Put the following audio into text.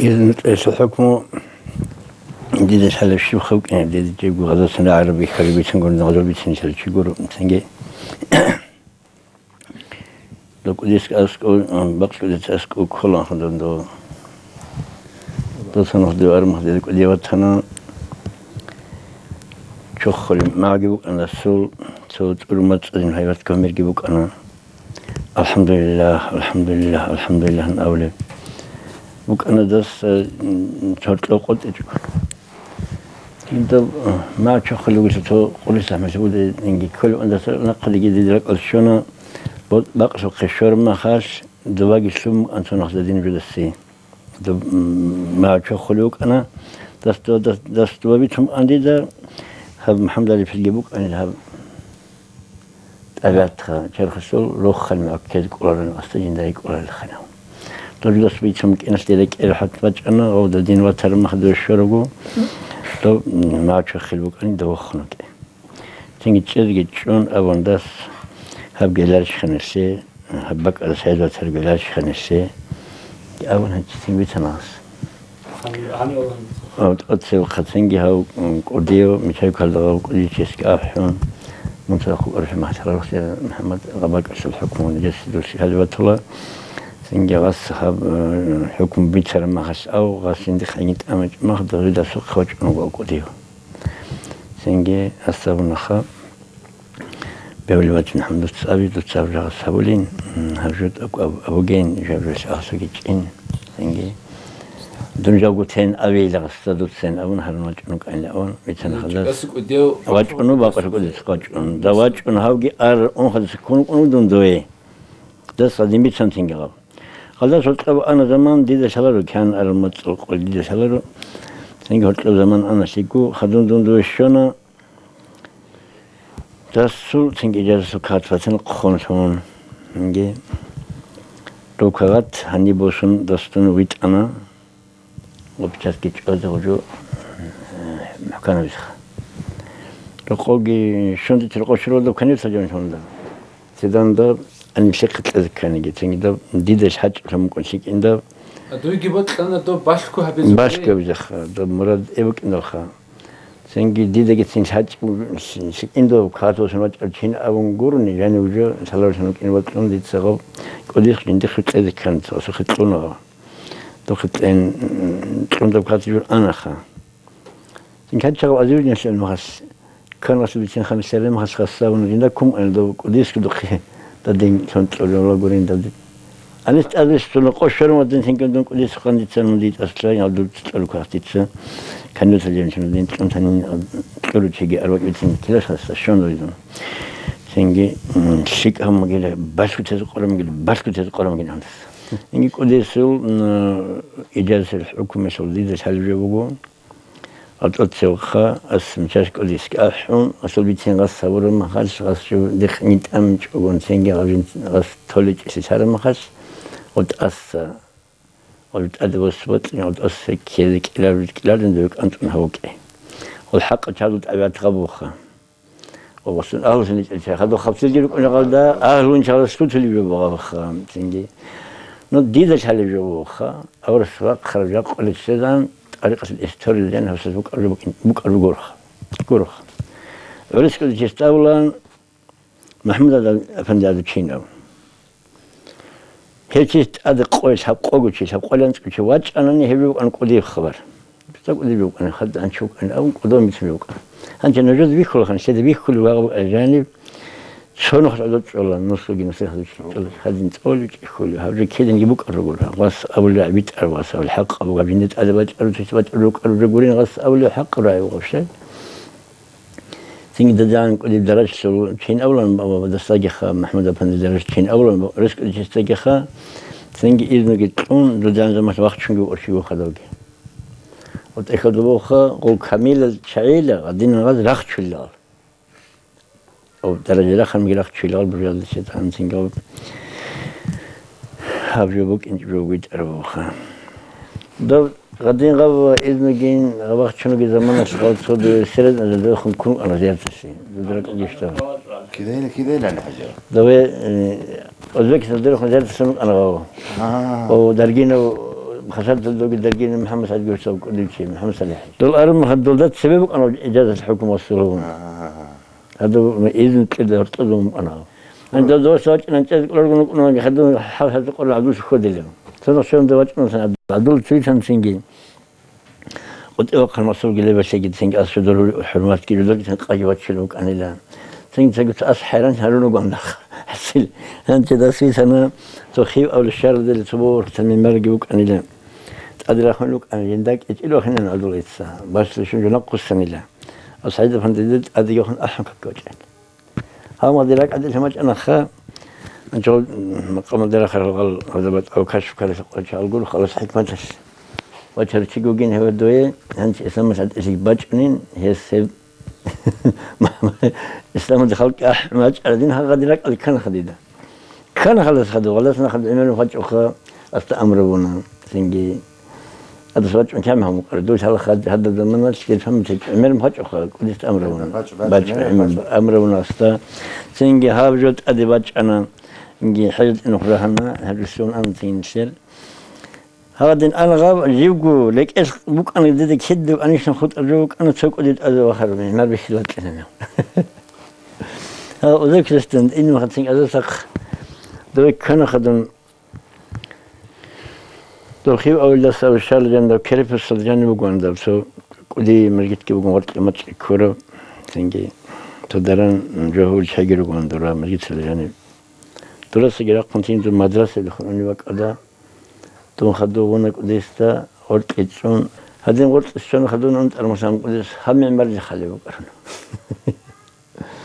إذا الحكم ديد حل الشيوخ يعني ديد جيبوا غدا سنة عربي خريبي تنقول نغدر بيتسني تشجور تنجي لو كديسك أسكو بقش كديس أسكو كلان خدون دو سنة دو أرمح ديد كدي وطنا شخل ما جيبوك أنا سول أرمت أزين هايبات كمير جيبوك أنا الحمد لله الحمد لله الحمد لله أولي بوك أنا داس شرط لو قلت إجوا كنت ما شخل ويسوي قولي سامع سود إنجي كل أنا نقل جديد لك الشنا بقى سو خشور ما خاش دواجي سلم أنت نخزدين جلسي ما شخلوك أنا داس دوابيتهم عندي ده هب محمد علي في الجبوك أنا هب أبعتها شرخ السول روح خل معكد كولارن أستجين دايك ولا الخناو طب جلس بيتهم كأنس ديك إلحق فجأنا أو دين وتر مخدو الشرقو طب ما تشخل بوك أني دوخنك تيجي تشذي شون أول داس هب جلارش خنسي هبك على سعيد وتر جلارش خنسي أول هنتشتين بيتناس أو أتصل خاتنجي هاو قديو مشاي كالدغاو قديو تشيسك أفحون منطقة أرش محترى محمد غباك أسل حكم ونجسد هذا وطلع سنجي غاس هاب حكم بيتر مخش أو غاس عندي خينيت أمج مخد غيدا سوق خوش نوغو قديو سنجي أصاب نخا بيولي واتن حمد تسابي تسابي غاس هابولين هرجود أبو جين جابرس أخسو جيجين سنجي دون جاوكو تين أبي لغستا دوت سين أبون هرن واجعنوك أين لأون بيتن خلاص واجعنو باقر قدس واجعن دا واجعن هاوغي أر أون خدس كونو دون دوي دا صديم بيتن تنجغب خلاص هلتقب أنا زمان ديدا شلارو كان المطلق ديدا شلارو سنجي هلتقب زمان أنا شيكو خدون دون دوي شونا دا سول سنجي إجازة كات فاتن قخون شون سنجي روكاغات هني بوشن دستون ويت أنا وبتشات كيتش أزوجو محكمة بيسخ رقوقي شون تلقو شرو دو كان يسجون شون دا سيدان دا أنا مشيخة الأذكاني جيت سنجي دا ديدش حاج لمكن شيك إن دا دوي جبت أنا دو باشكو هبيزو باشكو بيزخ دا مراد إبك إن خا سنجي ديدا جيت سنج حاج شيك إن دا كاتو سنوات أرشين أبون غورني يعني وجو سلام شنوك إن وقتهم ديت سقو قديش عندي خط الأذكان تأسو خطونا دخلت إن كنت بقاتل أنا خا إن كانت شغل عزيز نسأل مخص كان رسول الله خمس سنين مخص خاصة ونجينا كم أنا دو قديس كدقة تدين كنت الله قرين تدين أنا استأذن سنقول شر ما دين كنت دون قديس خان تسأل وديت أصلا يعدو تسألوا كاستيت كان يسألون شنو دين كنت هني كلو شيء أروح يتين كلا خاصة شون دون سنجي شيك هم قيل باشكو تزقرم قيل باشكو تزقرم قيل هذا إني قديسو إجازة الحكومة سعودية سالفة بقول أتوقع أسمع شاش قديس كأحون أصل بيتين غاس صور ما خالص غاس شو دخ نتأمج وقول سنجي غاس تولج إستشارة ما خالص وتأس وتأدب الصوت يعني وتأس كذا كلا ندوك أنتم هوكي والحق شهادة أبيات غبوخة ووصل أهل سنة هذا خمسة جيرك أنا قال ده أهل إن شاء الله سكوت اللي بيبغى سنجي نديدش على جوخا أو السواق خرج يقول السودان طريقة الاستوري لأنها سبوك أرجو جورخ ورسك الجستاولان محمد أفندي هذا تشينو هيك هذا قوي حب قوي شيء حب قلنا تقول واج أنا نهيبو أن قدي خبر بتقول لي أنا خد عن شوك أنا أو قدوم يسمعوك أنت نجد بيخل خن شد بيخل واقع الجانب شلون خرجت والله نص نصيحة خدين تقول يقول هذا كذا نجيبك الرجل غص أول لعبيت أرواس أو الحق أو قبلنت أدبات أرتبط الرجولين غص أول حق رأي وغشة تيجي دجان كل درجة شو شين أولا بدستاجخ محمد أفندي درجة شين أولا رزق دستاجخ تيجي إذن قتلون دجان زمان وقت شنو أرشيو خدوجي وتأخذوا خا قول كميل الشعيلة قدين غز رخش الله أو درجة رخم يلاقي شلال بريال الشيطان سنجاب هابجوبك إنت بروجيت أروخا ده غدين غاب إذن جين غاب شنو جزمان أشغال صود سرد أنا ده خم كون أنا زيادة شيء ده درك يشتغل كذا لا حاجة ده أوزبكستان ده خم زيادة سنو أنا غاب أو درجينه خسرت الدوق الدرجين محمد سعد قرصة وكل شيء محمد صالح دول أرم هدول سبب أنا إجازة الحكم وصلهم هذا إذن كده ارتضهم أنا عند دول سواء أنا أنت تقول أنا يخدمون حاول تقول عدوش خد اليوم صدق شو دوت أنا عدول تريد هم سنجي قد أوقع المصروف قلبي بس يجد سنج أصل دول حرمات كيلو دول تنقاجوات شلوك أنا لا سنج سقط أصحيران هلونو قندخ حسيل أنت داسي سنة تخيب أو الشهر دل صبور تنمي مرقبك أنا لا أدري أخلوك أنا يندك إتلو خلنا نعدل إتسا بس شو نقص سنة لا أصعد فندد أدري يخن أحمق كوجين ها ما دراك أدري سمعت أنا خا نقول مقام دراك الغل هذا بت أو كشف كذا أقول خلاص حكمتش وترتشي جوجين هو دوي أنت اسمه سعد إسيك بجنين هي السب إسلام دخلك أحمد الذين هغدرك الكن خديده كان خلص خدوا ولا سنخد إمام فجأة أخا أستأمرون سنجي هذا سوتش من كم هم قردوش هلا خد هذا ضمن الشيء فهم إمام فجأة أخا كل أستأمرون بج أمرون أستا سنجي هابجت أدي بج أنا سنجي حاجة إنه خلاهنا هالرسول أنا سنشير هذا أنا غاب جيبكو لك إيش بوك أنا ديك شد وأنا شن خد أرجوك أنا تسوق أديت أذى وخر مني ما بيشلت أنا هذا وذاك استند إنه خد سنج أذى سق دوك كان خدم دول خيو أول دست أول شال جند دو كريب الصدجاني بقول دل سو كودي مرجت كي بقول ورت ماتش كورة سنجي تدرن جهول شجر بقول دورا مرجت الصدجاني دورا سجرا كنتين دو مدرسة دخلوني وقت أدا دون خدونا قديستا ورت إتشون هذين ورت إتشون خدونا أنت المسام قديس هم مرج خلي بقرن